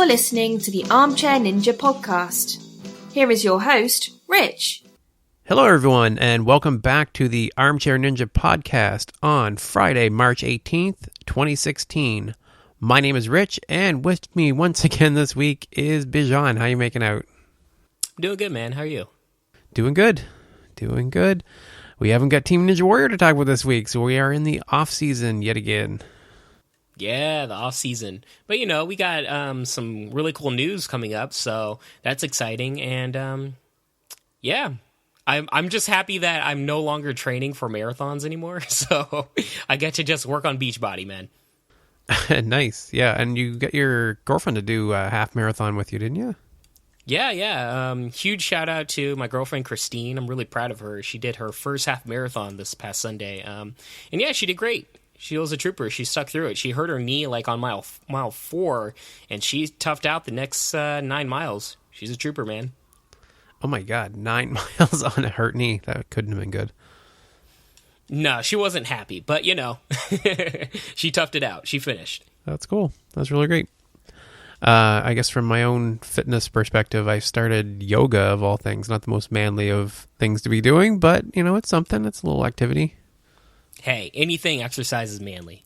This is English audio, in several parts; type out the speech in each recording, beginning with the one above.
You're listening to the Armchair Ninja podcast. Here is your host, Rich. Hello, everyone, and welcome back to the Armchair Ninja podcast on Friday, March 18th, 2016. My name is Rich, and with me once again this week is Bijan. How you making out? Doing good, man. How are you? Doing good. We haven't got Team Ninja Warrior to talk about this week, so we are in the off-season yet again. Yeah, the off-season. But, we got some really cool news coming up, so that's exciting. And, I'm just happy that I'm no longer training for marathons anymore, so I get to just work on Beachbody, man. Nice. Yeah, and you got your girlfriend to do a half marathon with you, didn't you? Yeah. Huge shout out to my girlfriend, Christine. I'm really proud of her. She did her first half marathon this past Sunday. And yeah, she did great. She was a trooper. She stuck through it. She hurt her knee like on mile 4, and she toughed out the next 9 miles. She's a trooper, man. Oh my God, 9 miles on a hurt knee. That couldn't have been good. No, she wasn't happy, but she toughed it out. She finished. That's cool. That's really great. I guess from my own fitness perspective, I started yoga of all things. Not the most manly of things to be doing, but, it's something. It's a little activity. Hey, anything exercise is manly.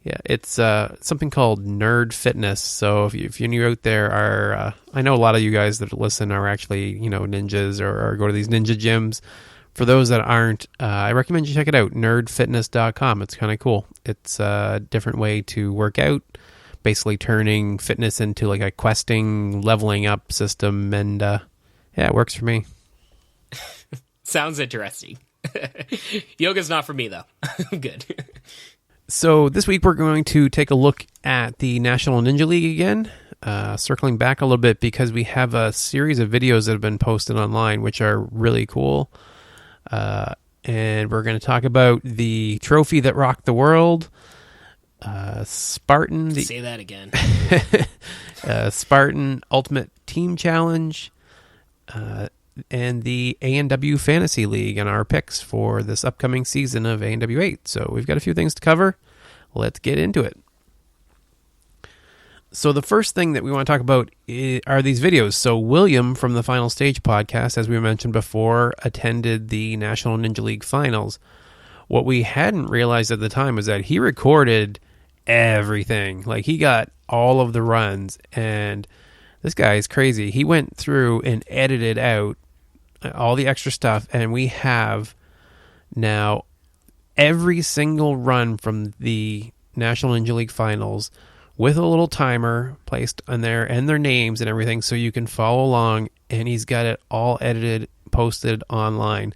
Yeah, it's something called Nerd Fitness. So if you're new out there, I know a lot of you guys that listen are actually, ninjas or go to these ninja gyms. For those that aren't, I recommend you check it out, nerdfitness.com. It's kind of cool. It's a different way to work out, basically turning fitness into like a questing, leveling up system. And it works for me. Sounds interesting. Yoga's not for me, though. Good. So this week we're going to take a look at the National Ninja League again, circling back a little bit because we have a series of videos that have been posted online, which are really cool. And we're going to talk about the trophy that rocked the world, Spartan. Say that again. Spartan Ultimate Team Challenge, and the ANW Fantasy League and our picks for this upcoming season of ANW 8. So we've got a few things to cover. Let's get into it. So the first thing that we want to talk about are these videos. So William from the Final Stage podcast, as we mentioned before, attended the National Ninja League finals. What we hadn't realized at the time was that he recorded everything. Like, he got all of the runs, and this guy is crazy. He went through and edited out all the extra stuff, and we have now every single run from the National Ninja League finals with a little timer placed on there and their names and everything so you can follow along, and he's got it all edited, posted online.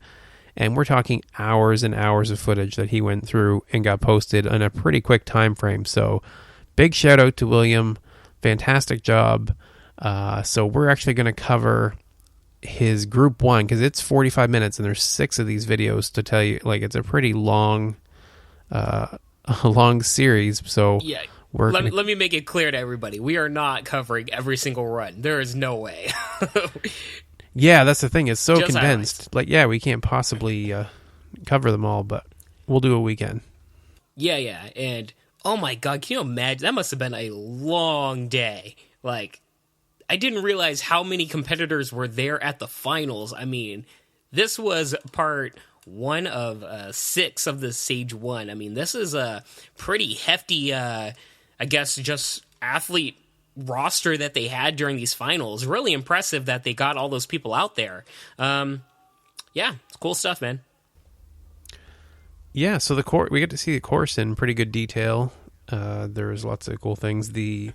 And we're talking hours and hours of footage that he went through and got posted in a pretty quick time frame. So big shout out to William. Fantastic job. So we're actually going to cover his group 1 because it's 45 minutes and there's 6 of these videos to tell you. Like, it's a pretty long series. So yeah. Let me make it clear to everybody. We are not covering every single run. There is no way. Yeah, that's the thing. It's so Just condensed. highlights. Like, we can't possibly cover them all, but we'll do a weekend. Yeah. And, oh my God, can you imagine? That must have been a long day. Like, I didn't realize how many competitors were there at the finals. I mean, this was part 1 of 6 of the Stage 1. I mean, this is a pretty hefty, I guess, just athlete roster that they had during these finals. Really impressive that they got all those people out there. Yeah, it's cool stuff, man. Yeah, so we get to see the course in pretty good detail. There's lots of cool things. The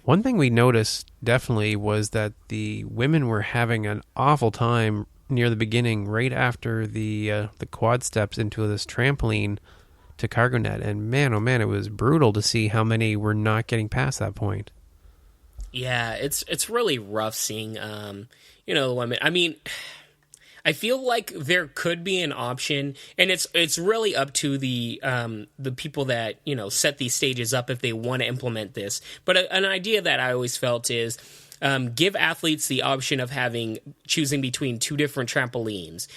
one thing we noticed definitely was that the women were having an awful time near the beginning, right after the quad steps into this trampoline to cargo net. And man, oh man, it was brutal to see how many were not getting past that point. Yeah, it's really rough seeing, the women. I mean, I feel like there could be an option, and it's really up to the people that set these stages up if they want to implement this. But an idea that I always felt is give athletes the option of choosing between two different trampolines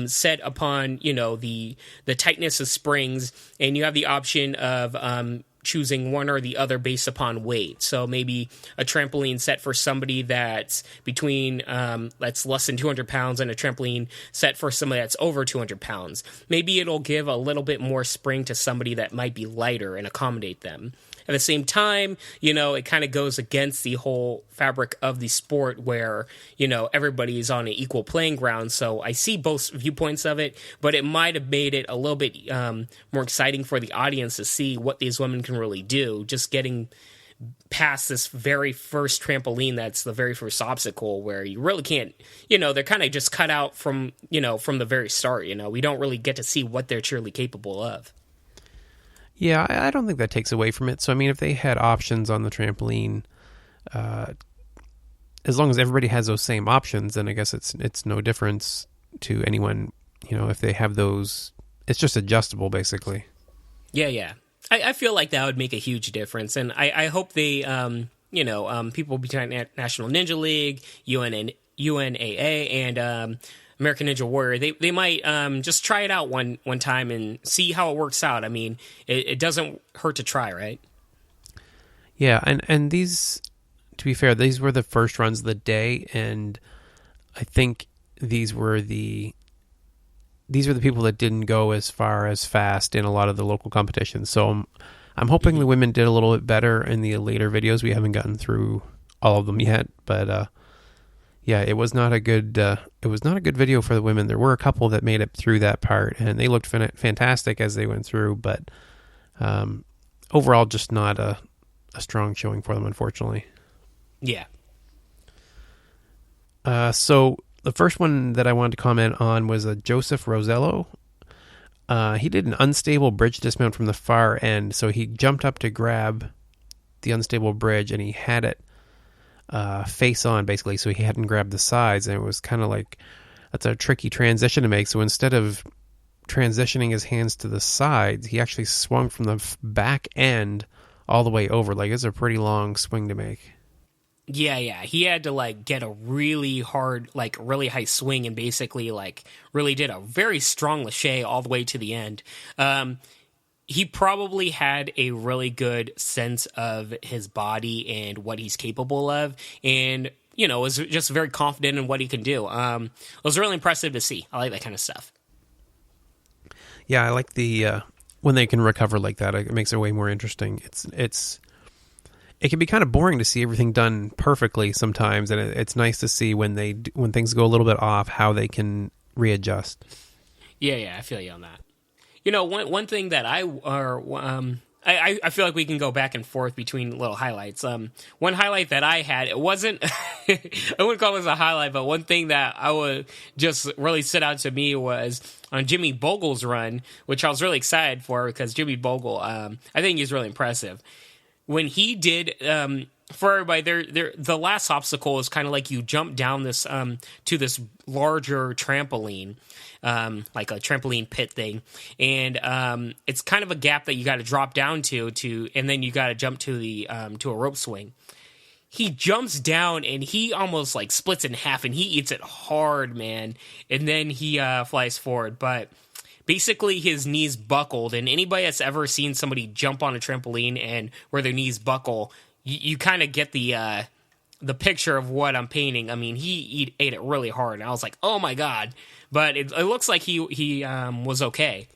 set upon the tightness of springs, and you have the option of choosing one or the other based upon weight. So maybe a trampoline set for somebody that's between that's less than 200 pounds and a trampoline set for somebody that's over 200 pounds. Maybe it'll give a little bit more spring to somebody that might be lighter and accommodate them. At the same time, it kind of goes against the whole fabric of the sport where, everybody's on an equal playing ground. So I see both viewpoints of it, but it might have made it a little bit more exciting for the audience to see what these women can really do. Just getting past this very first trampoline, that's the very first obstacle where you really can't, they're kind of just cut out from the very start. We don't really get to see what they're truly capable of. Yeah, I don't think that takes away from it. So, I mean, if they had options on the trampoline, as long as everybody has those same options, then I guess it's no difference to anyone. If they have those, it's just adjustable, basically. Yeah. I feel like that would make a huge difference, and I hope they, people between National Ninja League, UNAA, and American Ninja Warrior, they might just try it out one time and see how it works out. I mean, it doesn't hurt to try, right? Yeah, and these, to be fair, these were the first runs of the day, and I think these were the people that didn't go as far as fast in a lot of the local competitions. So I'm hoping the women did a little bit better in the later videos. We haven't gotten through all of them yet, but yeah, it was not a good video for the women. There were a couple that made it through that part, and they looked fantastic as they went through, but overall, just not a strong showing for them, unfortunately. Yeah. So the first one that I wanted to comment on was Joseph Rosello. He did an unstable bridge dismount from the far end, so he jumped up to grab the unstable bridge, and he had it face on, basically, so he hadn't grabbed the sides, and it was kind of like, that's a tricky transition to make. So instead of transitioning his hands to the sides, he actually swung from the back end all the way over. Like, it's a pretty long swing to make. Yeah, he had to get a really hard, really high swing, and basically really did a very strong lache all the way to the end. He probably had a really good sense of his body and what he's capable of, and, was just very confident in what he can do. It was really impressive to see. I like that kind of stuff. Yeah, I like the when they can recover like that. It makes it way more interesting. It can be kind of boring to see everything done perfectly sometimes, and it's nice to see when things go a little bit off, how they can readjust. Yeah, I feel you on that. One thing that I feel like we can go back and forth between little highlights. One highlight that I had, it wasn't, I wouldn't call this a highlight, but one thing that I would just really stood out to me was on Jimmy Bogle's run, which I was really excited for because Jimmy Bogle, I think he's really impressive. When he did, for everybody, the last obstacle is kind of like you jump down this to this larger trampoline, like a trampoline pit thing, and it's kind of a gap that you got to drop down to, and then you got to jump to the to a rope swing. He jumps down and he almost splits in half, and he eats it hard, man. And then he flies forward, but basically his knees buckled, and anybody that's ever seen somebody jump on a trampoline and where their knees buckle, you kind of get the picture of what I'm painting. I mean, he ate it really hard, and I was like, oh my god. But it looks like he was okay.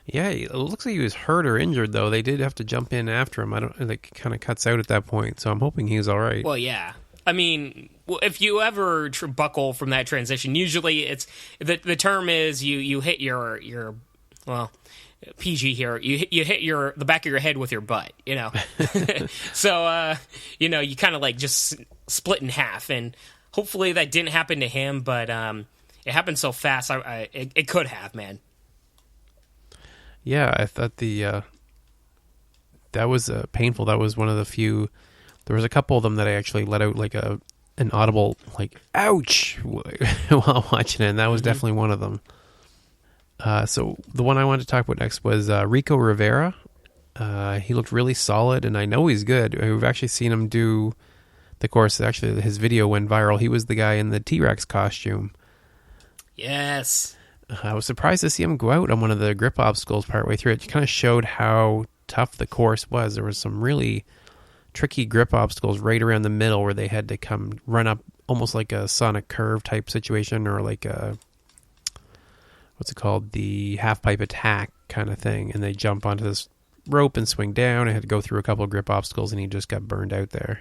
Yeah, it looks like he was hurt or injured, though. They did have to jump in after him. It kind of cuts out at that point, so I'm hoping he's all right. Well, yeah. I mean, if you ever buckle from that transition, usually it's the term is you hit your PG here. You hit the back of your head with your butt, So you kind of just split in half, and hopefully that didn't happen to him, but it happened so fast. It could have, man. Yeah, I thought that was painful. That was one of the few. There was a couple of them that I actually let out an audible ouch while watching it, and that was definitely one of them. So the one I wanted to talk about next was Rico Rivera. He looked really solid, and I know he's good. We've actually seen him do the course. Actually, his video went viral. He was the guy in the T-Rex costume. Yes. I was surprised to see him go out on one of the grip obstacles partway through. It kind of showed how tough the course was. There was some really tricky grip obstacles right around the middle where they had to run up almost like a sonic curve type situation, or like a, what's it called, the half pipe attack kind of thing, and they jump onto this rope and swing down. I had to go through a couple of grip obstacles, and he just got burned out there.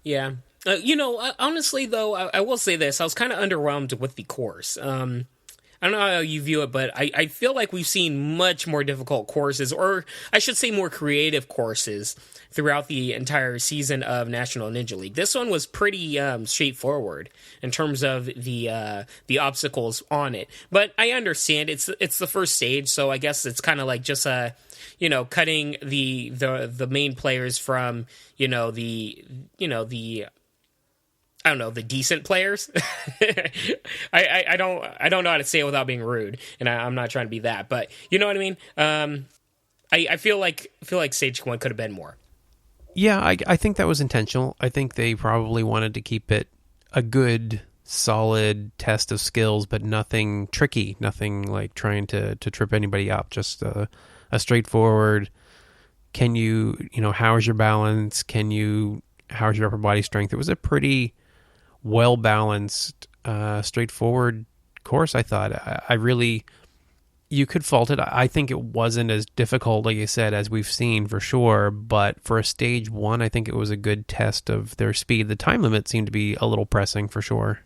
Yeah. Honestly, though, I will say this. I was kind of underwhelmed with the course. I don't know how you view it, but I feel like we've seen much more difficult courses, or I should say more creative courses, throughout the entire season of National Ninja League. This one was pretty straightforward in terms of the obstacles on it. But I understand it's the first stage, so I guess it's kind of like just cutting the main players from the I don't know, the decent players. I don't know how to say it without being rude, and I'm not trying to be that, but you know what I mean. I feel like stage one could have been more. Yeah, I think that was intentional. I think they probably wanted to keep it a good, solid test of skills, but nothing tricky, nothing like trying to trip anybody up. Just a straightforward. Can you how's your balance? How's your upper body strength? It was a pretty well balanced, straightforward course. I thought. I really, you could fault it. I think it wasn't as difficult, like you said, as we've seen for sure. But for a stage one, I think it was a good test of their speed. The time limit seemed to be a little pressing for sure.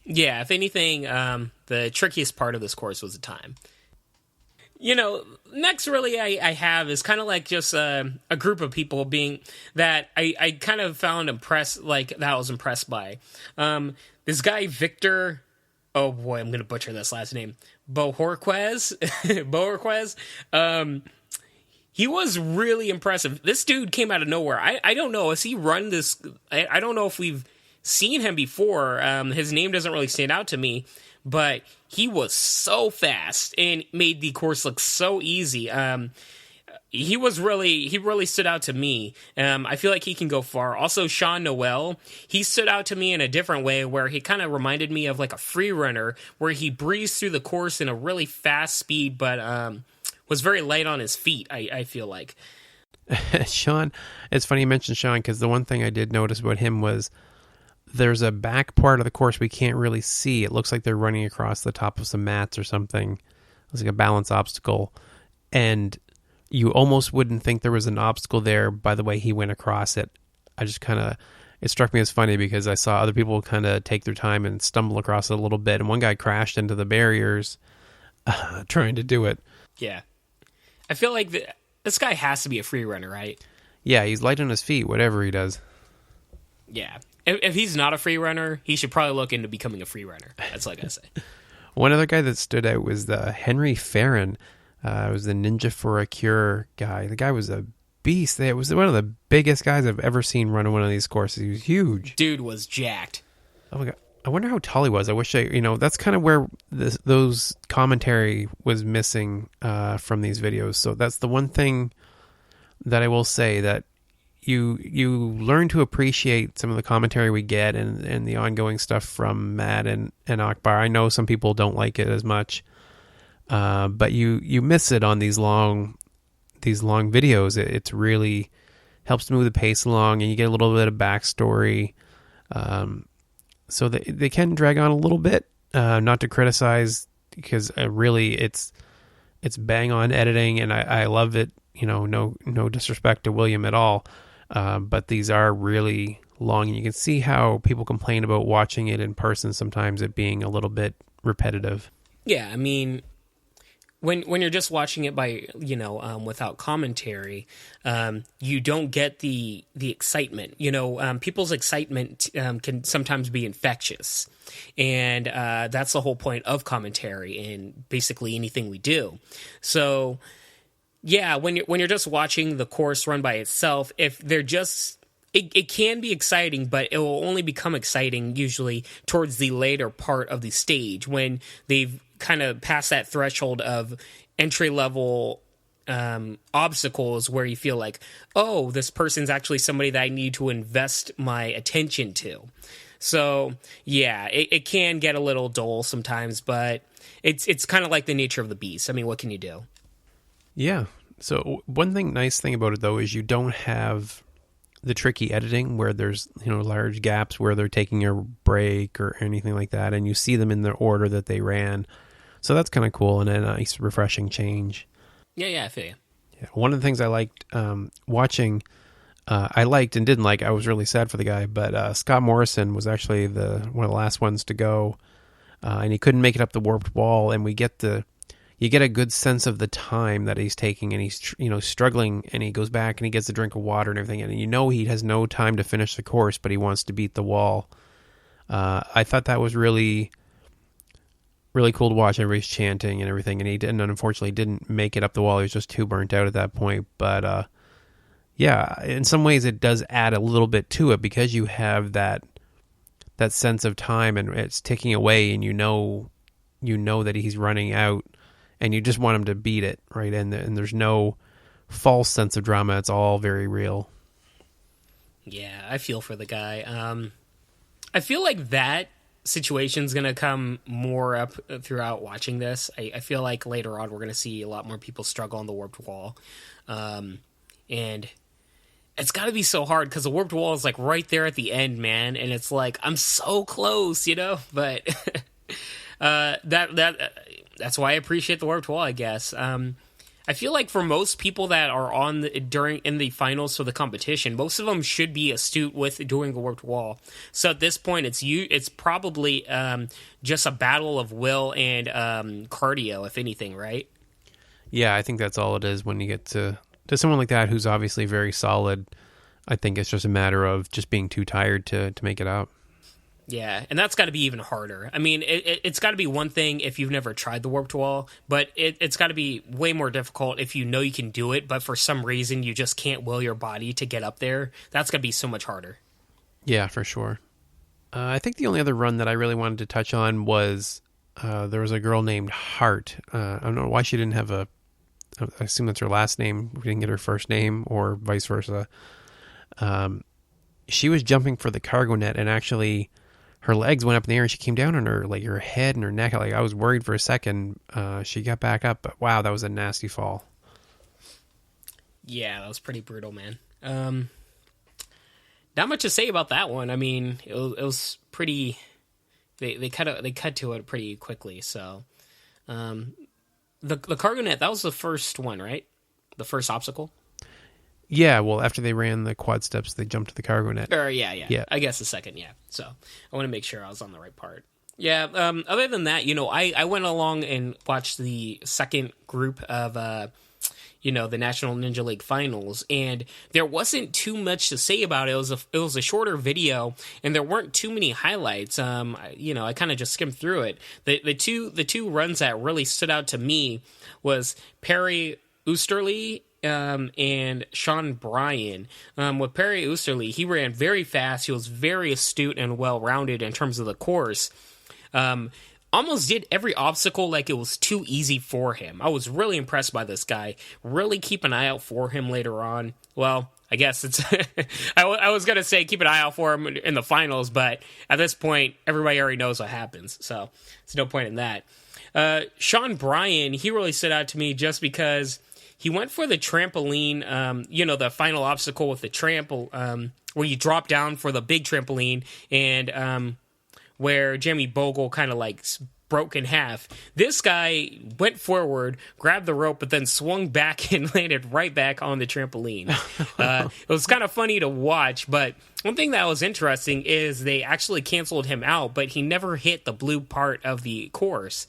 Yeah, if anything, the trickiest part of this course was the time. Next really I have is kind of like just a group of people being that I kind of found impressed, like that I was impressed by. This guy, Victor, oh boy, I'm going to butcher this last name, Bohorquez. He was really impressive. This dude came out of nowhere. I don't know. Has he run this? I don't know if we've seen him before. His name doesn't really stand out to me, but he was so fast and made the course look so easy. He really stood out to me. I feel like he can go far. Also, Sean Noel, he stood out to me in a different way, where he kind of reminded me of like a free runner, where he breezed through the course in a really fast speed, but was very light on his feet, I feel like. Sean, it's funny you mentioned Sean, because the one thing I did notice about him was there's a back part of the course we can't really see. It looks like they're running across the top of some mats or something. It's like a balance obstacle. And you almost wouldn't think there was an obstacle there by the way he went across it. It struck me as funny because I saw other people kind of take their time and stumble across it a little bit. And one guy crashed into the barriers trying to do it. Yeah. I feel like this guy has to be a free runner, right? Yeah, he's light on his feet, whatever he does. Yeah. If he's not a free runner, he should probably look into becoming a free runner. That's all I gotta say. One other guy that stood out was the Henry Farron. It was the Ninja for a Cure guy. The guy was a beast. It was one of the biggest guys I've ever seen run one of these courses. He was huge. Dude was jacked. Oh my God. I wonder how tall he was. I wish that's kind of where those commentary was missing from these videos. So that's the one thing that I will say, that you learn to appreciate some of the commentary we get and the ongoing stuff from Matt and Akbar. I know some people don't like it as much, but you miss it on these long videos. It's really helps to move the pace along, and you get a little bit of backstory. So they can drag on a little bit, not to criticize, because really it's bang on editing, and I love it. No disrespect to William at all. But these are really long, and you can see how people complain about watching it in person, sometimes it being a little bit repetitive. Yeah, I mean, when you're just watching it by without commentary, you don't get the excitement. People's excitement can sometimes be infectious, and that's the whole point of commentary in basically anything we do. So yeah, when you're just watching the course run by itself, if they're just it can be exciting, but it will only become exciting usually towards the later part of the stage, when they've kind of passed that threshold of entry level obstacles, where you feel like, oh, this person's actually somebody that I need to invest my attention to. So yeah, it can get a little dull sometimes, but it's kind of like the nature of the beast. I mean, what can you do? Yeah, So one nice thing about it though is you don't have the tricky editing where there's large gaps where they're taking a break or anything like that, and you see them in the order that they ran. So that's kind of cool and a nice refreshing change. Yeah, I feel you. Yeah, one of the things I liked watching, I liked and didn't like. I was really sad for the guy, but Scott Morrison was actually one of the last ones to go, and he couldn't make it up the warped wall. And you get a good sense of the time that he's taking, and he's struggling, and he goes back and he gets a drink of water and everything, and he has no time to finish the course, but he wants to beat the wall. I thought that was really, really cool to watch. Everybody's chanting and everything, and he unfortunately didn't make it up the wall. He was just too burnt out at that point. But yeah, in some ways it does add a little bit to it because you have that sense of time, and it's ticking away, and you know that he's running out. And you just want him to beat it, right? And there's no false sense of drama. It's all very real. Yeah, I feel for the guy. I feel like that situation's going to come more up throughout watching this. I feel like later on we're going to see a lot more people struggle on the warped wall. And it's got to be so hard because the warped wall is like right there at the end, man. And it's like, I'm so close, But that's why I appreciate the warped wall, I guess. I feel like for most people that are in the finals for the competition, most of them should be astute with doing the warped wall. So at this point, it's probably just a battle of will and cardio, if anything, right? Yeah, I think that's all it is when you get to someone like that who's obviously very solid. I think it's just a matter of just being too tired to make it out. Yeah, and that's got to be even harder. I mean, it's got to be one thing if you've never tried the warped wall, but it's got to be way more difficult if you know you can do it, but for some reason you just can't will your body to get up there. That's going to be so much harder. Yeah, for sure. I think the only other run that I really wanted to touch on was there was a girl named Hart. I don't know why she didn't have I assume that's her last name. We didn't get her first name or vice versa. She was jumping for the cargo net, and actually her legs went up in the air and she came down on her head and her neck. Like, I was worried for a second. She got back up, but wow, that was a nasty fall. Yeah, that was pretty brutal, man. Not much to say about that one. I mean, it was pretty. They cut to it pretty quickly. So, the cargo net, that was the first one, right? The first obstacle. Yeah, well, after they ran the quad steps, they jumped to the cargo net. Yeah. I guess the second, yeah. So I want to make sure I was on the right part. Yeah, other than that, I went along and watched the second group of, the National Ninja League Finals, and there wasn't too much to say about it. It was a shorter video, and there weren't too many highlights. I kind of just skimmed through it. The two runs that really stood out to me was Perry Oosterly and Sean Bryan. With Perry Oosterly, he ran very fast. He was very astute and well-rounded in terms of the course. Almost did every obstacle like it was too easy for him. I was really impressed by this guy. Really keep an eye out for him later on. Well, I guess it's... I was going to say keep an eye out for him in the finals, but at this point, everybody already knows what happens. So, there's no point in that. Sean Bryan, he really stood out to me just because he went for the trampoline, the final obstacle with the trample, where you drop down for the big trampoline, and where Jeremy Bogle kind of like broke in half. This guy went forward, grabbed the rope, but then swung back and landed right back on the trampoline. It was kind of funny to watch, but one thing that was interesting is they actually canceled him out, but he never hit the blue part of the course.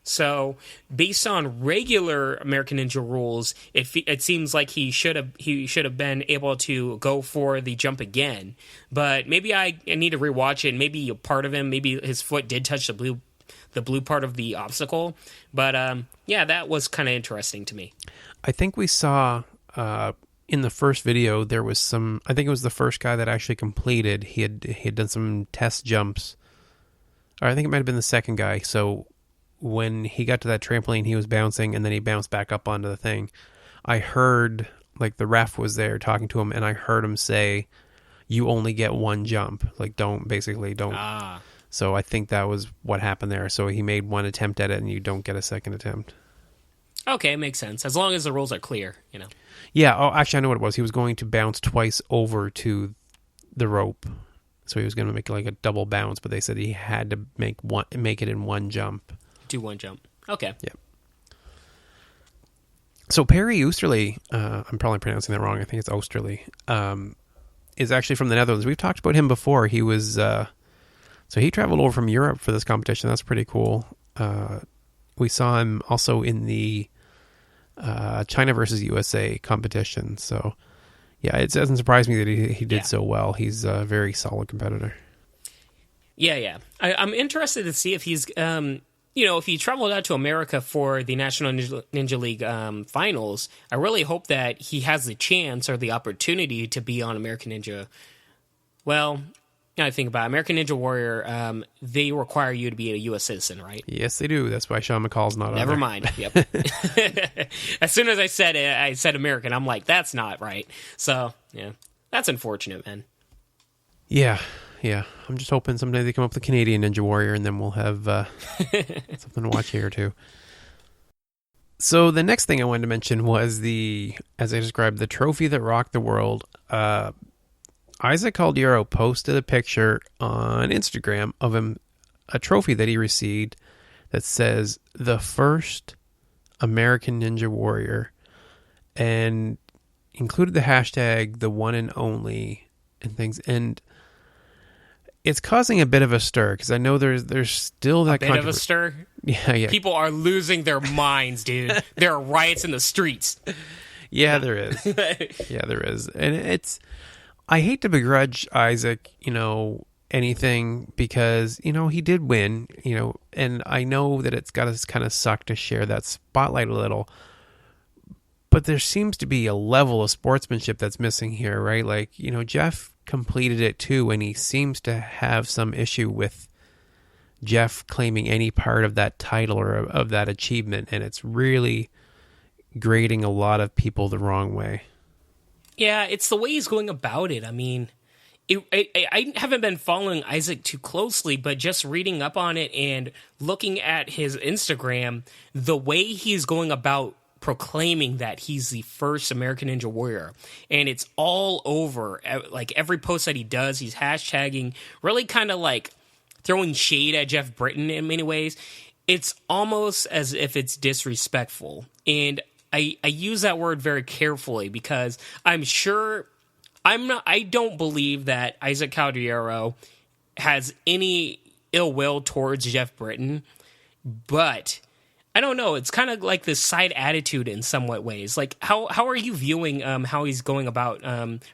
So, based on regular American Ninja rules, it seems like he should have been able to go for the jump again. But maybe I need to rewatch it. Maybe a part of him, maybe his foot did touch the blue part of the obstacle. But that was kind of interesting to me. I think we saw in the first video there was some. I think it was the first guy that actually completed. He had done some test jumps, or I think it might have been the second guy. So when he got to that trampoline, he was bouncing, and then he bounced back up onto the thing. I heard, like, the ref was there talking to him, and I heard him say, you only get one jump. Like, don't. So I think that was what happened there. So he made one attempt at it, and you don't get a second attempt. Okay, makes sense. As long as the rules are clear, you know. Yeah. Oh, actually, I know what it was. He was going to bounce twice over to the rope, so he was going to make like a double bounce. But they said he had to make it in one jump. Do one jump. Okay. Yeah. So Perry Oosterley, I'm probably pronouncing that wrong. I think it's Oosterley. Is actually from the Netherlands. We've talked about him before. He was so he traveled over from Europe for this competition. That's pretty cool. We saw him also in the China versus USA competition. So yeah, it doesn't surprise me that he did so well. He's a very solid competitor. Yeah. I'm interested to see if he's if he traveled out to America for the National Ninja League finals. I really hope that he has the chance or the opportunity to be on American Ninja. Well, now I think about it, American Ninja Warrior, they require you to be a U.S. citizen, right? Yes, they do. That's why Sean McCall's not on there. Never mind. Yep. As soon as I said American, I'm like, that's not right. So, yeah, that's unfortunate, man. Yeah. I'm just hoping someday they come up with a Canadian Ninja Warrior, and then we'll have something to watch here, too. So the next thing I wanted to mention was as I described, the trophy that rocked the world. Isaac Caldiero posted a picture on Instagram of a trophy that he received that says, the first American Ninja Warrior, and included the hashtag, the one and only, and things. And it's causing a bit of a stir, because I know there's still that bit of a stir. Yeah. People are losing their minds, dude. There are riots in the streets. Yeah, there is. And I hate to begrudge Isaac, anything, because he did win, and I know that it's got to kind of suck to share that spotlight a little. But there seems to be a level of sportsmanship that's missing here, right? Like, Jeff completed it too, and he seems to have some issue with Jeff claiming any part of that title or of that achievement, and it's really grading a lot of people the wrong way. Yeah, it's the way he's going about it. I mean, I haven't been following Isaac too closely, but just reading up on it and looking at his Instagram, the way he's going about proclaiming that he's the first American Ninja Warrior, and it's all over, like every post that he does, he's hashtagging, really kind of like throwing shade at Jeff Britton in many ways. It's almost as if it's disrespectful, and I use that word very carefully, because I don't believe that Isaac Caldiero has any ill will towards Jeff Britton, but I don't know. It's kind of like this side attitude in somewhat ways. Like, how are you viewing how he's going about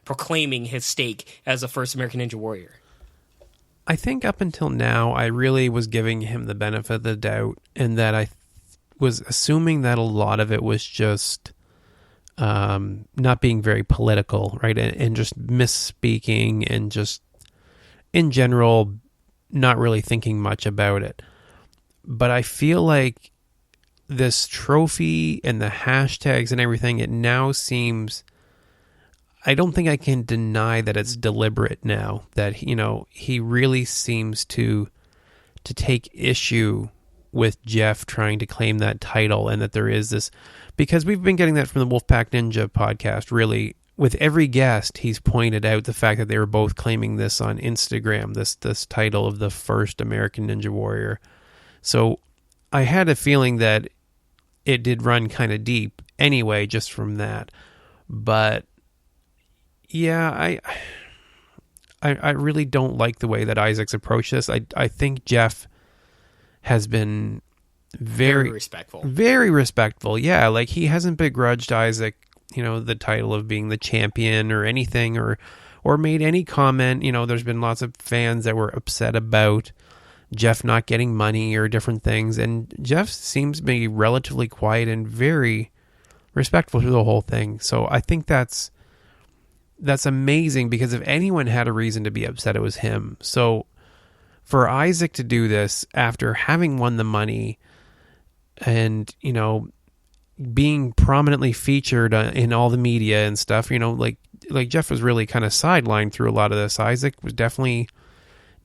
proclaiming his stake as the first American Ninja Warrior? I think up until now, I really was giving him the benefit of the doubt, and that I was assuming that a lot of it was just not being very political, right? And just misspeaking, and just in general, not really thinking much about it. But I feel like this trophy and the hashtags and everything, it now seems, I don't think I can deny that it's deliberate now, that he really seems to take issue with Jeff trying to claim that title, and that there is this, because we've been getting that from the Wolfpack Ninja podcast, really. With every guest, he's pointed out the fact that they were both claiming this on Instagram, this title of the first American Ninja Warrior. So I had a feeling that it did run kind of deep anyway, just from that. But yeah, I really don't like the way that Isaac's approached this. I think Jeff has been very respectful. Very respectful, yeah. Like, he hasn't begrudged Isaac, the title of being the champion or anything, or made any comment. There's been lots of fans that were upset about Jeff not getting money or different things, and Jeff seems to be relatively quiet and very respectful through the whole thing. So I think that's amazing, because if anyone had a reason to be upset, it was him. So for Isaac to do this after having won the money, and being prominently featured in all the media and stuff, like Jeff was really kind of sidelined through a lot of this. Isaac was definitely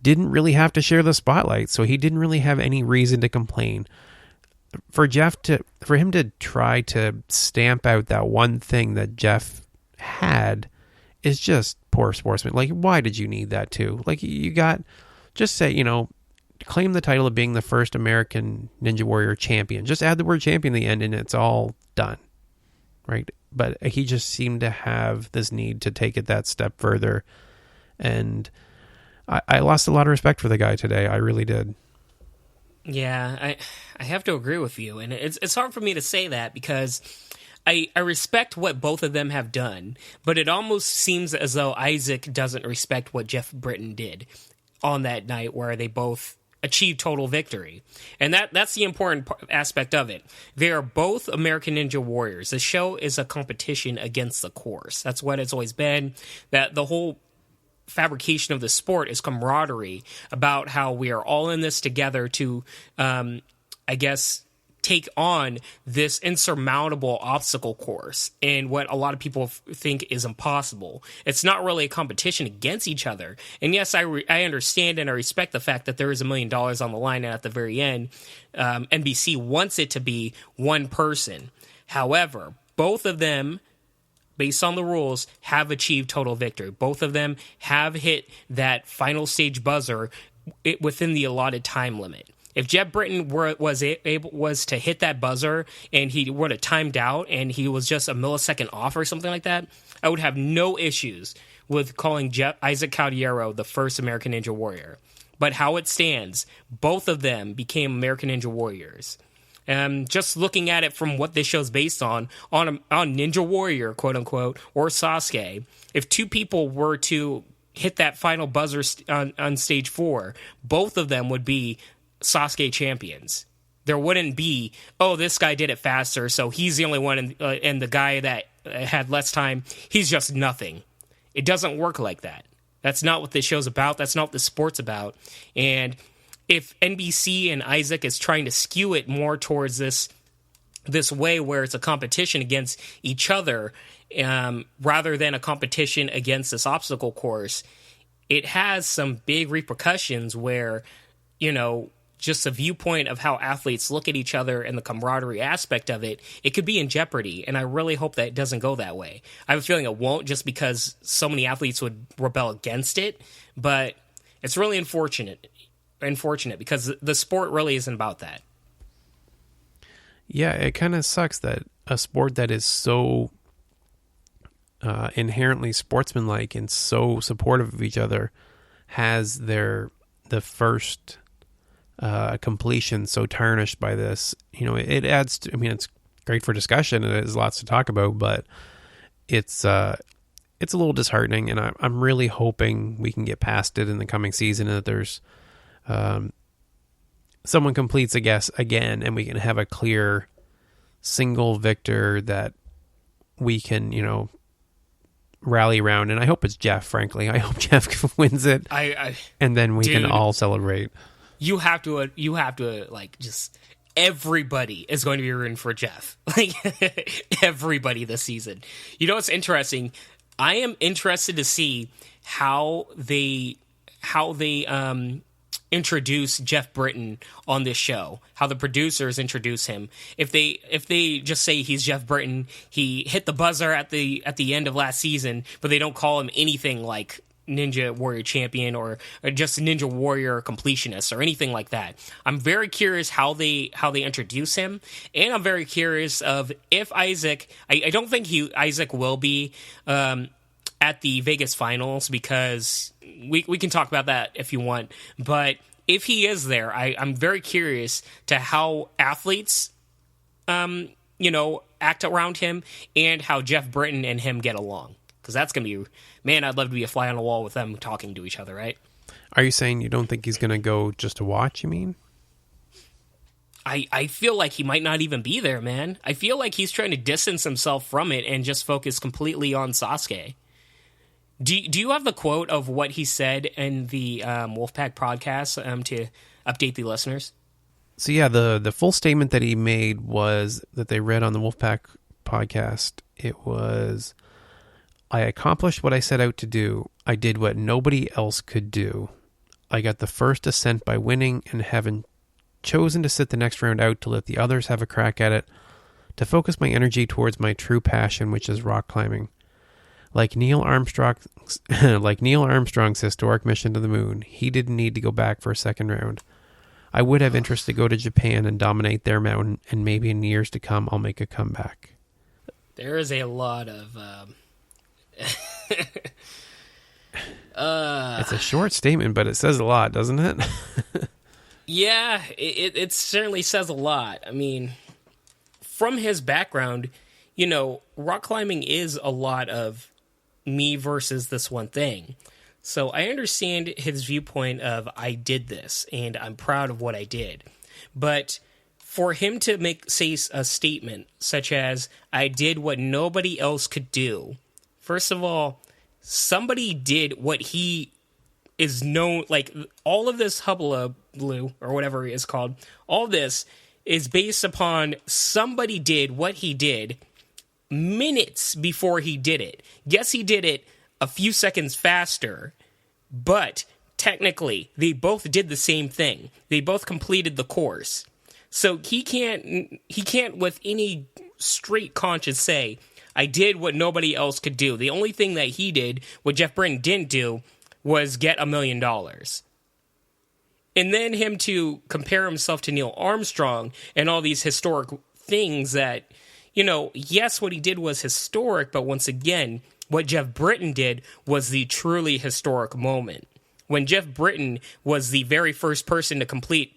didn't really have to share the spotlight, so he didn't really have any reason to complain. for him to try to stamp out that one thing that Jeff had is just poor sportsman. Like, why did you need that too? Like, just say, claim the title of being the first American Ninja Warrior champion. Just add the word champion at the end and it's all done. Right? But he just seemed to have this need to take it that step further. And I lost a lot of respect for the guy today. I really did. Yeah, I have to agree with you. And it's hard for me to say that because I respect what both of them have done, but it almost seems as though Isaac doesn't respect what Jeff Britton did on that night where they both achieved total victory. And that's the important aspect of it. They are both American Ninja Warriors. The show is a competition against the course. That's what it's always been. That the whole fabrication of the sport is camaraderie about how we are all in this together to, take on this insurmountable obstacle course and what a lot of people think is impossible. It's not really a competition against each other. And yes, I understand and I respect the fact that there is $1 million on the line, and at the very end, NBC wants it to be one person. However, both of them, based on the rules, have achieved total victory. Both of them have hit that final stage buzzer within the allotted time limit. If Jeff Britton was to hit that buzzer and he would have timed out and he was just a millisecond off or something like that, I would have no issues with calling Isaac Caldiero the first American Ninja Warrior. But how it stands, both of them became American Ninja Warriors. Just looking at it from what this show's based on Ninja Warrior, quote unquote, or Sasuke, if two people were to hit that final buzzer on stage 4, both of them would be Sasuke champions. There wouldn't be, this guy did it faster, so he's the only one, and the guy that had less time, he's just nothing. It doesn't work like that. That's not what this show's about. That's not what the sport's about. And if NBC and Isaac is trying to skew it more towards this way where it's a competition against each other, rather than a competition against this obstacle course, it has some big repercussions where, just a viewpoint of how athletes look at each other and the camaraderie aspect of it, it could be in jeopardy. And I really hope that it doesn't go that way. I have a feeling it won't, just because so many athletes would rebel against it. But it's really unfortunate because the sport really isn't about that. Yeah, it kind of sucks that a sport that is so inherently sportsmanlike and so supportive of each other has the first completion so tarnished by this. It adds to, it's great for discussion and there's lots to talk about, but it's a little disheartening, and I'm really hoping we can get past it in the coming season, and that there's someone completes a guess again and we can have a clear single victor that we can rally around. And I hope it's Jeff, frankly. I hope Jeff wins it, and then we can all celebrate. You have to just everybody is going to be rooting for Jeff. Like, everybody this season. What's interesting? I am interested to see how they introduce Jeff Britton on this show. How the producers introduce him. If they just say he's Jeff Britton, he hit the buzzer at the end of last season, but they don't call him anything like Ninja Warrior Champion or just Ninja Warrior Completionist or anything like that. I'm very curious how they introduce him, and I'm very curious of if Isaac. I don't think Isaac will be at the Vegas finals, because we can talk about that if you want. But if he is there, I'm very curious to how athletes act around him, and how Jeff Britton and him get along. Because that's going to be, man, I'd love to be a fly on the wall with them talking to each other, right? Are you saying you don't think he's going to go just to watch, you mean? I feel like he might not even be there, man. I feel like he's trying to distance himself from it and just focus completely on Sasuke. Do you have the quote of what he said in the Wolfpack podcast to update the listeners? So yeah, the full statement that he made was that they read on the Wolfpack podcast. It was, I accomplished what I set out to do. I did what nobody else could do. I got the first ascent by winning and chosen to sit the next round out to let the others have a crack at it, to focus my energy towards my true passion, which is rock climbing. Like Neil Armstrong's historic mission to the moon, he didn't need to go back for a second round. I would have interest to go to Japan and dominate their mountain, and maybe in years to come I'll make a comeback. There is a lot of... It's a short statement, but it says a lot, doesn't it? Yeah, it certainly says a lot. I mean, from his background, rock climbing is a lot of me versus this one thing. So I understand his viewpoint of, I did this, and I'm proud of what I did. But for him to say a statement such as, I did what nobody else could do, first of all, somebody did what he is known, like, all of this hullabaloo, or whatever it is called, all this is based upon somebody did what he did minutes before he did it. Yes, he did it a few seconds faster, but technically, they both did the same thing. They both completed the course. So he can't with any straight conscience say, I did what nobody else could do. The only thing that he did, what Jeff Britton didn't do, was get $1 million. And then him to compare himself to Neil Armstrong and all these historic things that, yes, what he did was historic, but once again, what Jeff Britton did was the truly historic moment. When Jeff Britton was the very first person to complete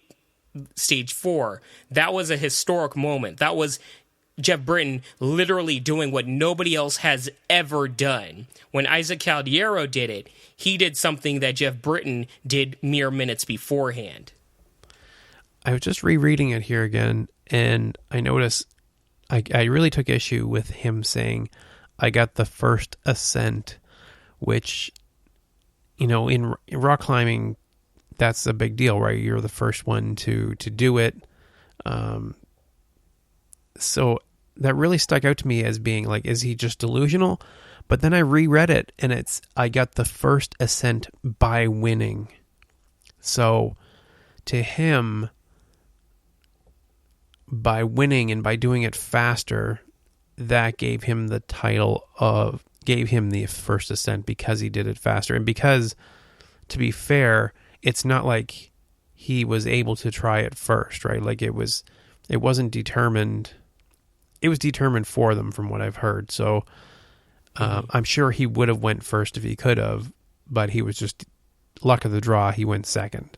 Stage 4, that was a historic moment. That was Jeff Britton literally doing what nobody else has ever done. When Isaac Caldiero did it, he did something that Jeff Britton did mere minutes beforehand. I was just rereading it here again, and I noticed I really took issue with him saying, I got the first ascent, which, in rock climbing, that's a big deal, right? You're the first one to do it. So that really stuck out to me as being like, is he just delusional? But then I reread it, and I got the first ascent by winning. So to him, by winning and by doing it faster, that gave him the title gave him the first ascent because he did it faster. And because, to be fair, it's not like he was able to try it first, right? Like it wasn't determined. It was determined for them from what I've heard. So I'm sure he would have went first if he could have, but he was just luck of the draw. He went second.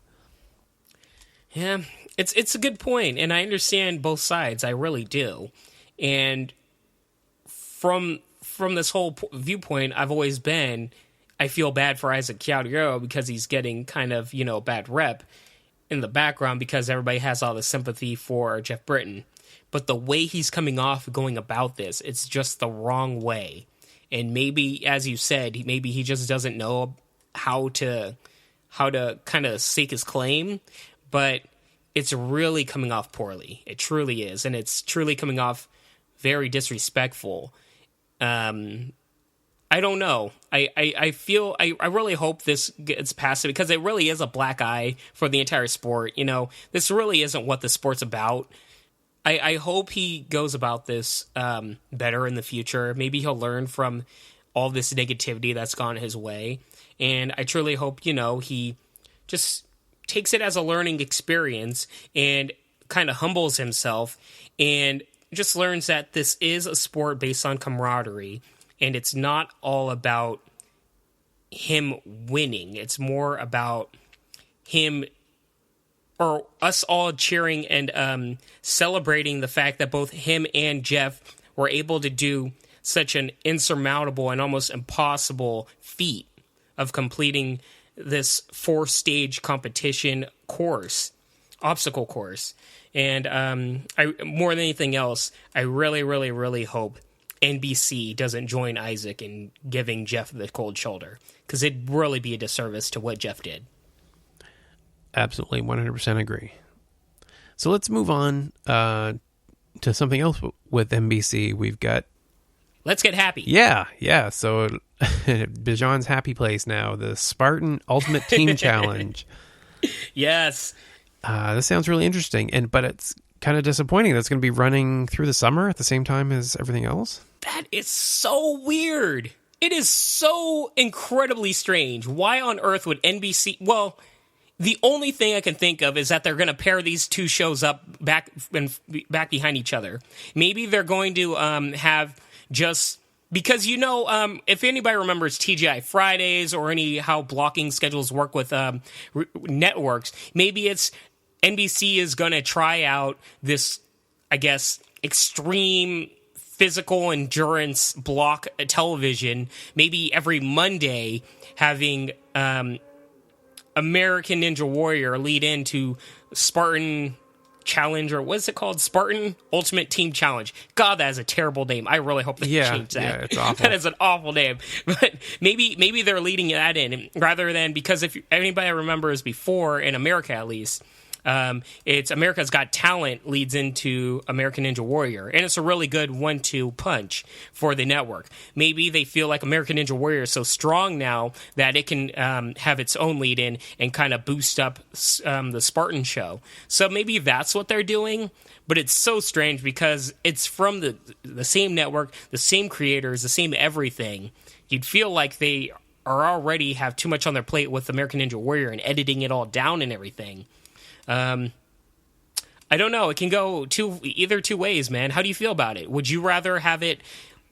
Yeah, it's a good point, and I understand both sides. I really do. And from this whole viewpoint, I've always been, I feel bad for Isaac Caldiero because he's getting kind of, bad rep in the background because everybody has all the sympathy for Jeff Britton. But the way he's coming off going about this, it's just the wrong way. And maybe, as you said, maybe he just doesn't know how to kind of stake his claim, but it's really coming off poorly. It truly is, and it's truly coming off very disrespectful. I don't know. I feel I really hope this gets past it because it really is a black eye for the entire sport. This really isn't what the sport's about. I hope he goes about this better in the future. Maybe he'll learn from all this negativity that's gone his way. And I truly hope, he just takes it as a learning experience and kind of humbles himself and just learns that this is a sport based on camaraderie. And it's not all about him winning. It's more about him or us all cheering and celebrating the fact that both him and Jeff were able to do such an insurmountable and almost impossible feat of completing this 4-stage competition course, obstacle course. And I more than anything else, I really, really, really hope NBC doesn't join Isaac in giving Jeff the cold shoulder, because it'd really be a disservice to what Jeff did. Absolutely, 100% agree. So let's move on to something else with NBC. We've got... Let's get happy. Yeah. So Bijan's happy place now, the Spartan Ultimate Team Challenge. Yes. This sounds really interesting, but it's kind of disappointing that it's going to be running through the summer at the same time as everything else. That is so weird. It is so incredibly strange. Why on earth would NBC... Well, the only thing I can think of is that they're going to pair these two shows up back behind each other. Maybe they're going to have just... Because, if anybody remembers TGI Fridays or how blocking schedules work with networks, maybe it's NBC is going to try out this, I guess, extreme physical endurance block television, maybe every Monday, having American Ninja Warrior lead into Spartan Challenge, or what's it called? Spartan Ultimate Team Challenge. God, that is a terrible name. I really hope they change that. Yeah, it's awful. That is an awful name. But maybe they're leading that in, rather than, because if anybody remembers before, in America at least, it's America's Got Talent leads into American Ninja Warrior, and it's a really good 1-2 punch for the network. Maybe they feel like American Ninja Warrior is so strong now that it can have its own lead in and kind of boost up the Spartan show. So maybe that's what they're doing, but it's so strange because it's from the same network, the same creators, the same everything. You'd feel like they are already have too much on their plate with American Ninja Warrior and editing it all down and everything. I don't know. It can go either two ways, man. How do you feel about it? Would you rather have it?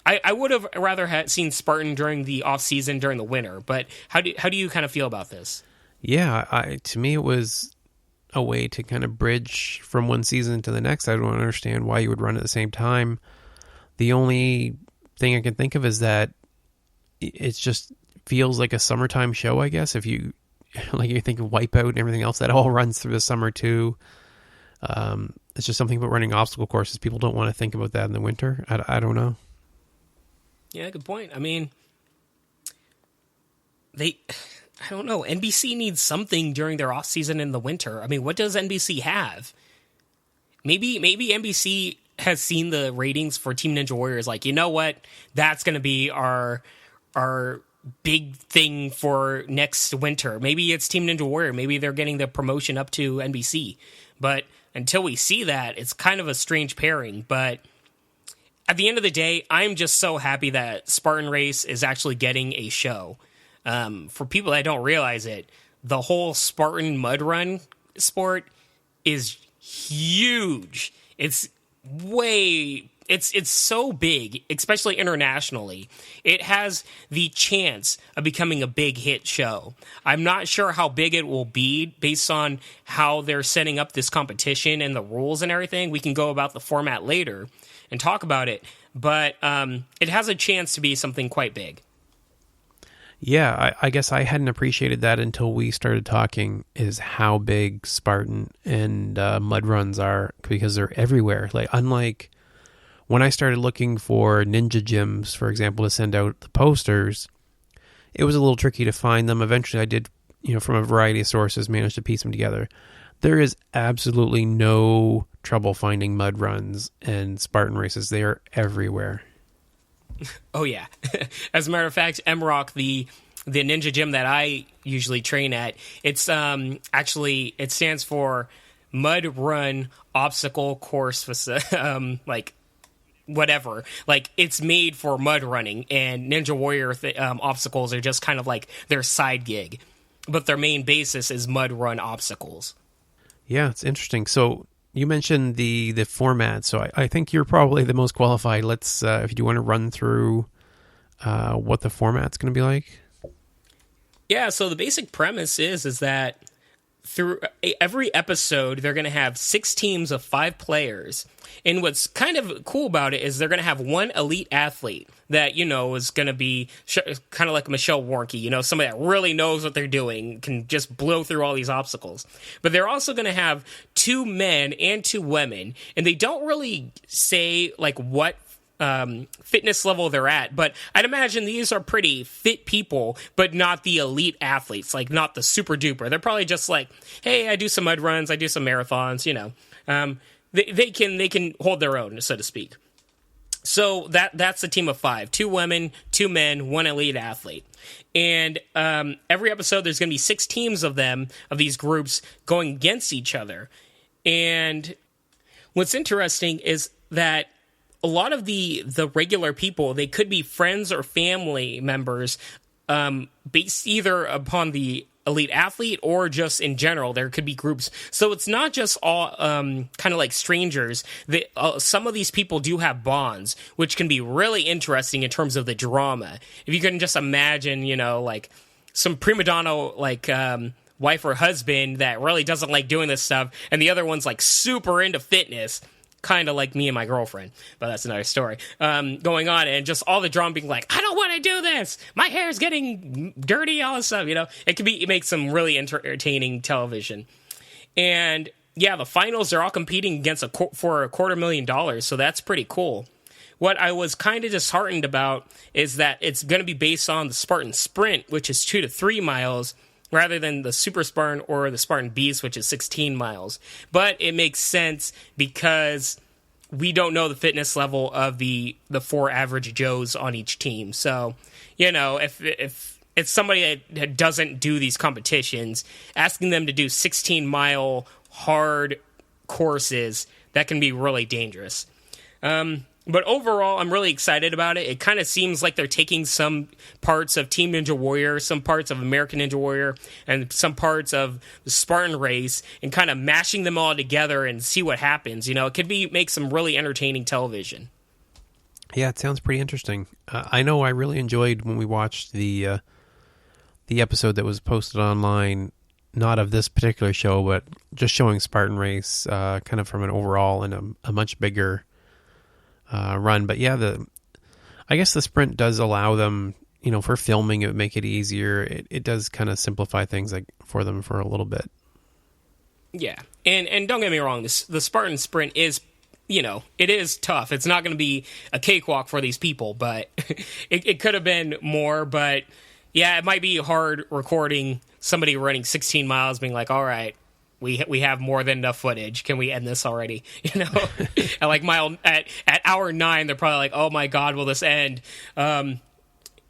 I would have rather seen Spartan during the off season during the winter. But how do you kind of feel about this? Yeah, to me it was a way to kind of bridge from one season to the next. I don't understand why you would run at the same time. The only thing I can think of is that it just feels like a summertime show. I guess if you. Like you think of Wipeout and everything else, that all runs through the summer too. It's just something about running obstacle courses. People don't want to think about that in the winter. I don't know. Yeah, good point. I mean, I don't know. NBC needs something during their off season in the winter. I mean, what does NBC have? Maybe NBC has seen the ratings for Team Ninja Warriors. Like, you know what? That's going to be our big thing for next winter. Maybe it's Team Ninja Warrior. Maybe they're getting the promotion up to NBC. But until we see that, it's kind of a strange pairing. But at the end of the day, I'm just so happy that Spartan Race is actually getting a show. For people that don't realize it, the whole Spartan mud run sport is huge. It's so big, especially internationally. It has the chance of becoming a big hit show. I'm not sure how big it will be based on how they're setting up this competition and the rules and everything. We can go about the format later and talk about it, but it has a chance to be something quite big. Yeah, I guess I hadn't appreciated that until we started talking, is how big Spartan and mud runs are, because they're everywhere. Like, unlike when I started looking for ninja gyms, for example, to send out the posters, it was a little tricky to find them. Eventually I did, from a variety of sources, manage to piece them together. There is absolutely no trouble finding mud runs and Spartan races. They are everywhere. Oh, yeah. As a matter of fact, MROC, the ninja gym that I usually train at, it's actually, it stands for Mud Run Obstacle Course, whatever. Like, it's made for mud running, and Ninja Warrior obstacles are just kind of like their side gig. But their main basis is mud run obstacles. Yeah, it's interesting. So you mentioned the format, so I think you're probably the most qualified. Let's, if you want to run through what the format's going to be like. Yeah, so the basic premise is that through every episode, they're going to have 6 teams of 5 players. And what's kind of cool about it is they're going to have one elite athlete that, is going to be kind of like Michelle Warnke, somebody that really knows what they're doing, can just blow through all these obstacles. But they're also going to have 2 men and 2 women, and they don't really say like what fitness level they're at, but I'd imagine these are pretty fit people, but not the elite athletes, like not the super duper. They're probably just like, hey, I do some mud runs, I do some marathons, They can hold their own, so to speak. So that's a team of 5. 2 women, 2 men, 1 elite athlete. And every episode, there's going to be 6 teams of these groups going against each other. And what's interesting is that a lot of the regular people, they could be friends or family members based either upon the elite athlete or just in general. There could be groups. So it's not just all kind of like strangers. Some of these people do have bonds, which can be really interesting in terms of the drama. If you can just imagine, like some prima donna, like wife or husband that really doesn't like doing this stuff, and the other one's like super into fitness, kind of like me and my girlfriend, but that's another story, going on, and just all the drama being like, I don't want to do this, my hair's getting dirty, all this stuff, it makes some really entertaining television. And yeah, the finals, they're all competing against for $250,000, so that's pretty cool. What I was kind of disheartened about is that it's going to be based on the Spartan Sprint, which is 2 to 3 miles, rather than the Super Spartan or the Spartan Beast, which is 16 miles. But it makes sense because we don't know the fitness level of the 4 average Joes on each team. So, if it's somebody that doesn't do these competitions, asking them to do 16-mile hard courses, that can be really dangerous. But overall, I'm really excited about it. It kind of seems like they're taking some parts of Team Ninja Warrior, some parts of American Ninja Warrior, and some parts of the Spartan race, and kind of mashing them all together and see what happens. It could make some really entertaining television. Yeah, it sounds pretty interesting. I know I really enjoyed when we watched the episode that was posted online, not of this particular show, but just showing Spartan race, kind of from an overall and a much bigger run. But yeah, I guess the sprint does allow them, for filming, it would make it easier. It does kind of simplify things for them for a little bit. Yeah, and don't get me wrong, the Spartan sprint is, it is tough. It's not going to be a cakewalk for these people, but it could have been more. But yeah, it might be hard recording somebody running 16 miles, being like, all right, we have more than enough footage. Can we end this already? At hour 9, they're probably like, oh my God, will this end?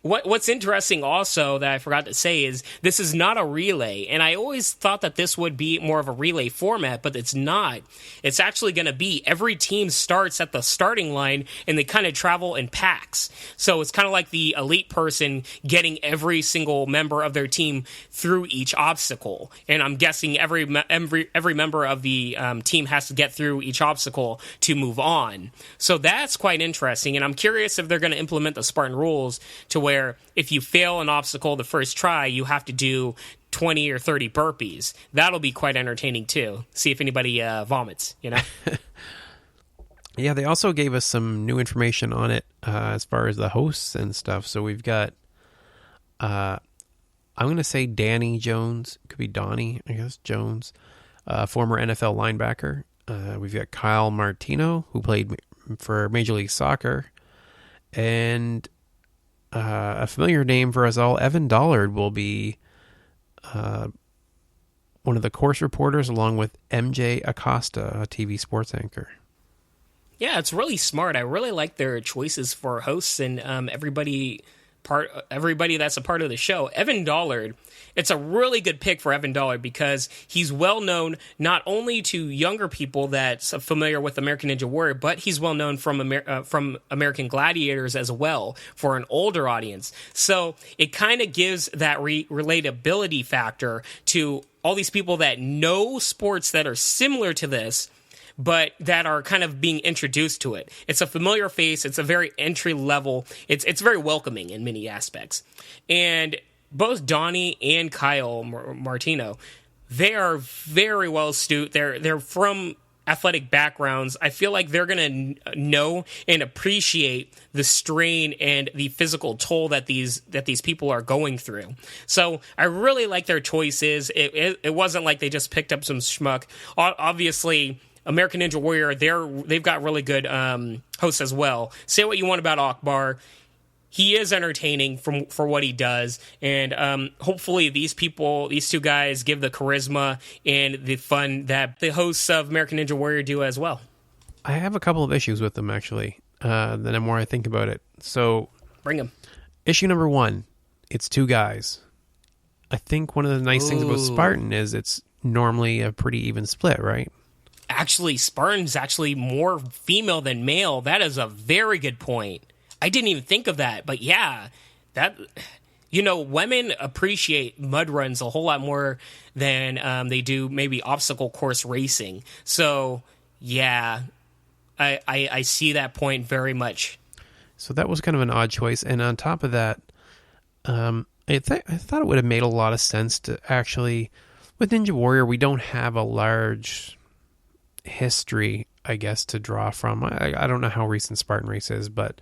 What's interesting also that I forgot to say is this is not a relay, and I always thought that this would be more of a relay format, but it's not. It's actually going to be every team starts at the starting line, and they kind of travel in packs. So it's kind of like the elite person getting every single member of their team through each obstacle, and I'm guessing every member of the team has to get through each obstacle to move on. So that's quite interesting, and I'm curious if they're going to implement the Spartan rules to where if you fail an obstacle the first try, you have to do 20 or 30 burpees. That'll be quite entertaining too. See if anybody vomits, Yeah, they also gave us some new information on it as far as the hosts and stuff. So we've got, I'm going to say Danny Jones. Could be Donnie, I guess, Jones, former NFL linebacker. We've got Kyle Martino, who played for Major League Soccer. And a familiar name for us all, Evan Dollard, will be one of the course reporters, along with MJ Acosta, a TV sports anchor. Yeah, it's really smart. I really like their choices for hosts and everybody that's a part of the show. Evan Dollard, it's a really good pick for Evan Dollard because he's well known not only to younger people that's familiar with American Ninja Warrior, but he's well known from American Gladiators as well for an older audience. So it kind of gives that relatability factor to all these people that know sports that are similar to this, but that are kind of being introduced to it. It's a familiar face. It's a very entry level. It's very welcoming in many aspects. And both Donnie and Kyle Martino, they are very well astute. They're from athletic backgrounds. I feel like they're going to know and appreciate the strain and the physical toll that these people are going through. So I really like their choices. It wasn't like they just picked up some schmuck. Obviously, American Ninja Warrior, they've got really good hosts as well. Say what you want about Akbar. He is entertaining for what he does, and hopefully these two guys give the charisma and the fun that the hosts of American Ninja Warrior do as well. I have a couple of issues with them, actually. the more I think about it. So, Bring him. issue number 1, it's 2 guys. I think one of the nice things about Spartan is it's normally a pretty even split, right? Actually, Spartan's actually more female than male. That is a very good point. I didn't even think of that, but yeah, that... women appreciate mud runs a whole lot more than they do maybe obstacle course racing. So, yeah, I see that point very much. So that was kind of an odd choice. And on top of that, I thought it would have made a lot of sense to actually... With Ninja Warrior, we don't have a large history, I guess, to draw from. I don't know how recent Spartan Race is, but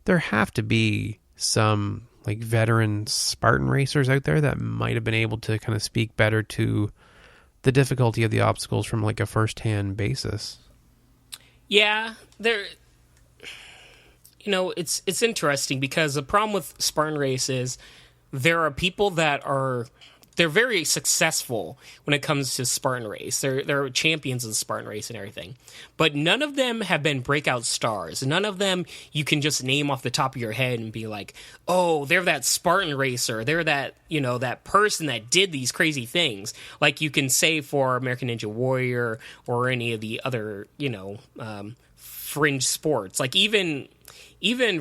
there have to be some... like veteran Spartan racers out there that might have been able to kind of speak better to the difficulty of the obstacles from like a first-hand basis. Yeah, it's interesting because the problem with Spartan Race is there are people that they're very successful when it comes to Spartan Race. They're champions of the Spartan Race and everything. But none of them have been breakout stars. None of them you can just name off the top of your head and be like, oh, they're that Spartan racer. They're that, that person that did these crazy things. Like you can say for American Ninja Warrior or any of the other, fringe sports. Like even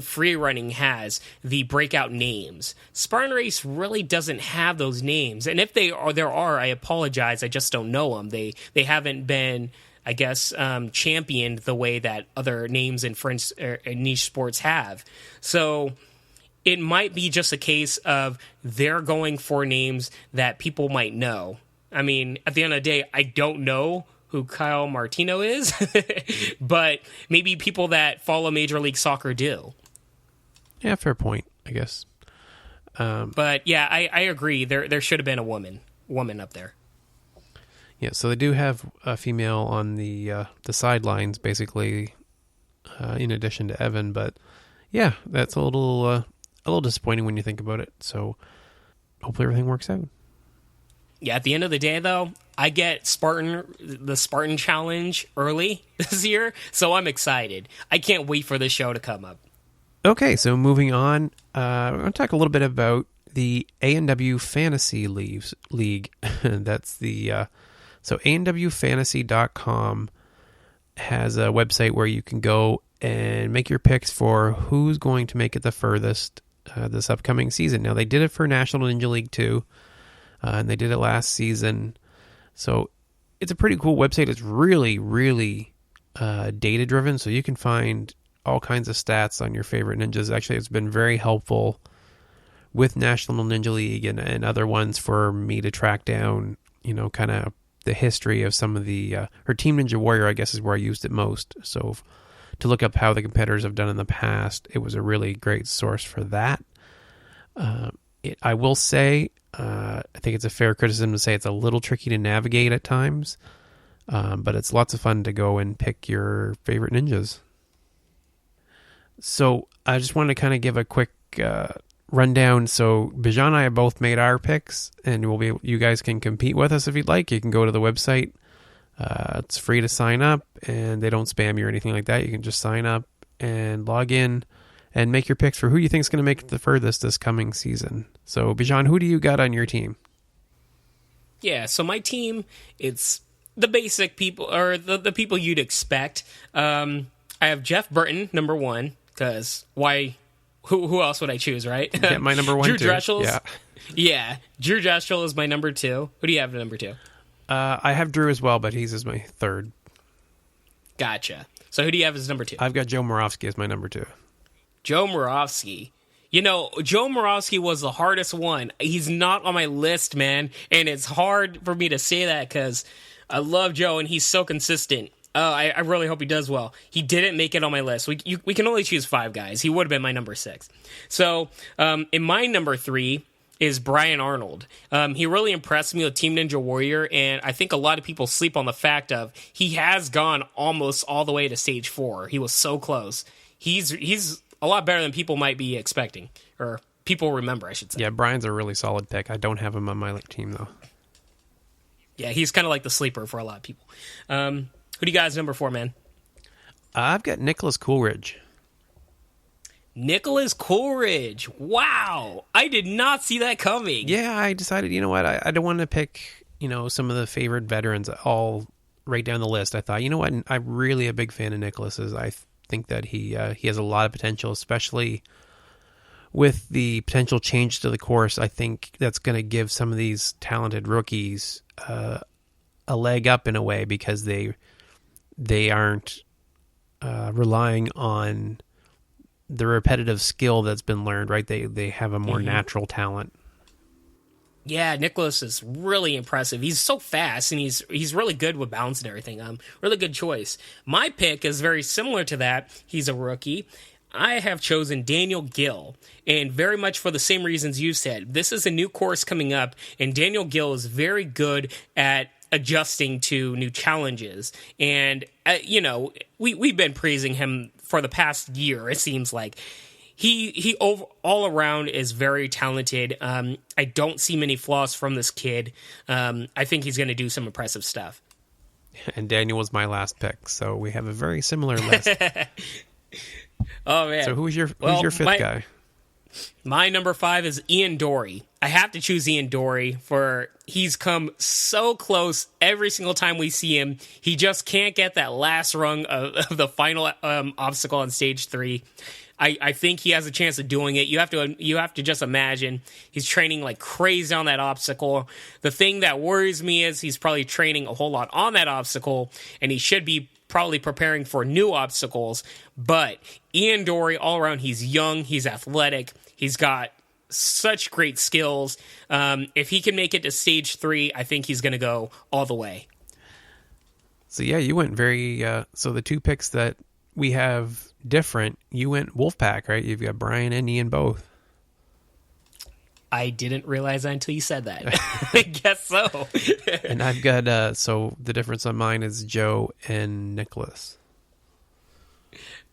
free running has the breakout names. Spartan Race really doesn't have those names. And if there are, I apologize. I just don't know them. They haven't been, I guess, championed the way that other names in fringe niche sports have. So it might be just a case of they're going for names that people might know. I mean, at the end of the day, I don't know who Kyle Martino is, but maybe people that follow Major League Soccer do. Yeah, fair point, I guess. But yeah, I agree. There should have been a woman up there. Yeah, so they do have a female on the sidelines, basically, in addition to Evan. But yeah, that's a little disappointing when you think about it. So hopefully everything works out. Yeah, at the end of the day, though, I get the Spartan Challenge early this year, so I'm excited. I can't wait for this show to come up. Okay, so moving on, we're going to talk a little bit about the ANW Fantasy League. That's the so ANWFantasy.com has a website where you can go and make your picks for who's going to make it the furthest this upcoming season. Now, they did it for National Ninja League 2. And they did it last season. So it's a pretty cool website. It's really, really data-driven, so you can find all kinds of stats on your favorite ninjas. Actually, it's been very helpful with National Ninja League and other ones for me to track down, kind of the history of some of the... or Team Ninja Warrior, I guess, is where I used it most. So to look up how the competitors have done in the past, it was a really great source for that. I will say... I think it's a fair criticism to say it's a little tricky to navigate at times, but it's lots of fun to go and pick your favorite ninjas. So I just wanted to kind of give a quick rundown. So Bijan and I have both made our picks, and you guys can compete with us if you'd like. You can go to the website. It's free to sign up, and they don't spam you or anything like that. You can just sign up and log in and make your picks for who you think is going to make it the furthest this coming season. So, Bijan, who do you got on your team? Yeah, so my team, it's the basic people, or the people you'd expect. I have Jeff Burton, number 1, because why? Who else would I choose, right? Yeah, my number 1, Drew too. Dreschel's, yeah, Drew Dreschel is my number 2. Who do you have at number 2? I have Drew as well, but he's as my 3rd. Gotcha. So who do you have as number 2? I've got Joe Moravsky as my number 2. Joe Moravsky. Joe Moravsky was the hardest one. He's not on my list, man. And it's hard for me to say that because I love Joe and he's so consistent. I really hope he does well. He didn't make it on my list. We can only choose 5 guys. He would have been my number 6. So in my number 3 is Brian Arnold. He really impressed me with Team Ninja Warrior, and I think a lot of people sleep on the fact of he has gone almost all the way to stage 4. He was so close. He's a lot better than people might be expecting, or people remember, I should say. Yeah, Brian's a really solid pick. I don't have him on my team, though. Yeah, he's kind of like the sleeper for a lot of people. Who do you guys number 4, man? I've got Nicholas Coolidge. Nicholas Coolidge. Wow. I did not see that coming. Yeah, I decided, you know what, I don't want to pick, some of the favorite veterans all right down the list. I thought, you know what, I'm really a big fan of Nicholas's. I think that he has a lot of potential, especially with the potential change to the course. I think that's going to give some of these talented rookies a leg up in a way, because they aren't relying on the repetitive skill that's been learned, right? They have a more natural talent. Yeah, Nicholas is really impressive. He's so fast, and he's really good with balance and everything. Really good choice. My pick is very similar to that. He's a rookie. I have chosen Daniel Gill, and very much for the same reasons you said. This is a new course coming up, and Daniel Gill is very good at adjusting to new challenges. And, we've been praising him for the past year, it seems like. He all around is very talented. I don't see many flaws from this kid. I think he's going to do some impressive stuff. And Daniel was my last pick, so we have a very similar list. Oh, man. So who's your fifth guy? My number 5 is Ian Dory. I have to choose Ian Dory, for he's come so close every single time we see him. He just can't get that last rung of the final obstacle on stage 3. I think he has a chance of doing it. You have to just imagine he's training like crazy on that obstacle. The thing that worries me is he's probably training a whole lot on that obstacle, and he should be probably preparing for new obstacles. But Ian Dory, all around, he's young, he's athletic, he's got such great skills. If he can make it to stage 3, I think he's going to go all the way. So yeah, you went very. So the two picks that we have different, you went Wolfpack, right? You've got Brian and Ian both. I didn't realize that until you said that. I guess so. And I've got, so the difference on mine is Joe and Nicholas.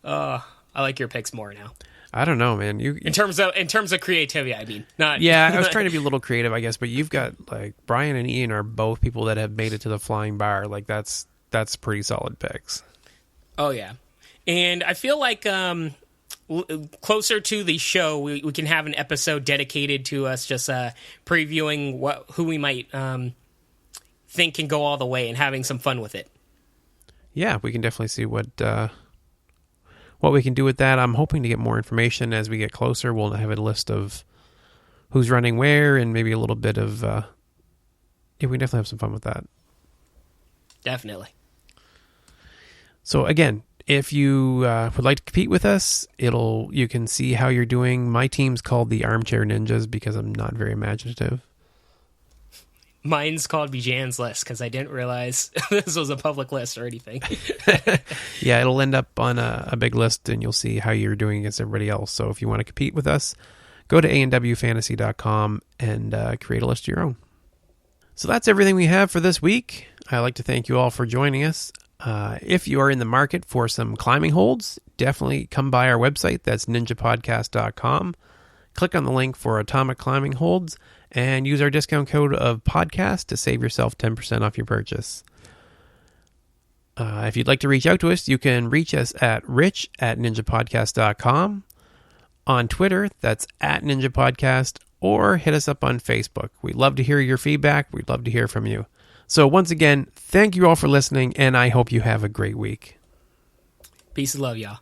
I like your picks more now. I don't know, man. In terms of creativity, I mean, not. Yeah, I was trying to be a little creative, I guess, but you've got, like, Brian and Ian are both people that have made it to the flying bar. Like, that's pretty solid picks. Oh, yeah. And I feel like closer to the show, we can have an episode dedicated to us just previewing who we might think can go all the way and having some fun with it. Yeah, we can definitely see what we can do with that. I'm hoping to get more information as we get closer. We'll have a list of who's running where and maybe a little bit of... we can definitely have some fun with that. Definitely. So again, if you would like to compete with us, you can see how you're doing. My team's called the Armchair Ninjas because I'm not very imaginative. Mine's called Bijan's List because I didn't realize this was a public list or anything. Yeah, it'll end up on a big list, and you'll see how you're doing against everybody else. So if you want to compete with us, go to ANWFantasy.com and create a list of your own. So that's everything we have for this week. I'd like to thank you all for joining us. If you are in the market for some climbing holds, definitely come by our website. That's ninjapodcast.com. Click on the link for Atomic Climbing Holds and use our discount code of podcast to save yourself 10% off your purchase. If you'd like to reach out to us, you can reach us at rich@ninjapodcast.com. On Twitter, that's @ninjapodcast, or hit us up on Facebook. We'd love to hear your feedback. We'd love to hear from you. So once again, thank you all for listening, and I hope you have a great week. Peace and love, y'all.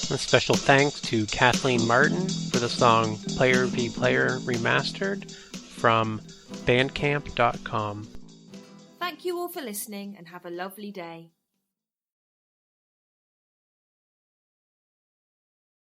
A special thanks to Kathleen Martin for the song Player v Player Remastered from bandcamp.com. Thank you all for listening and have a lovely day.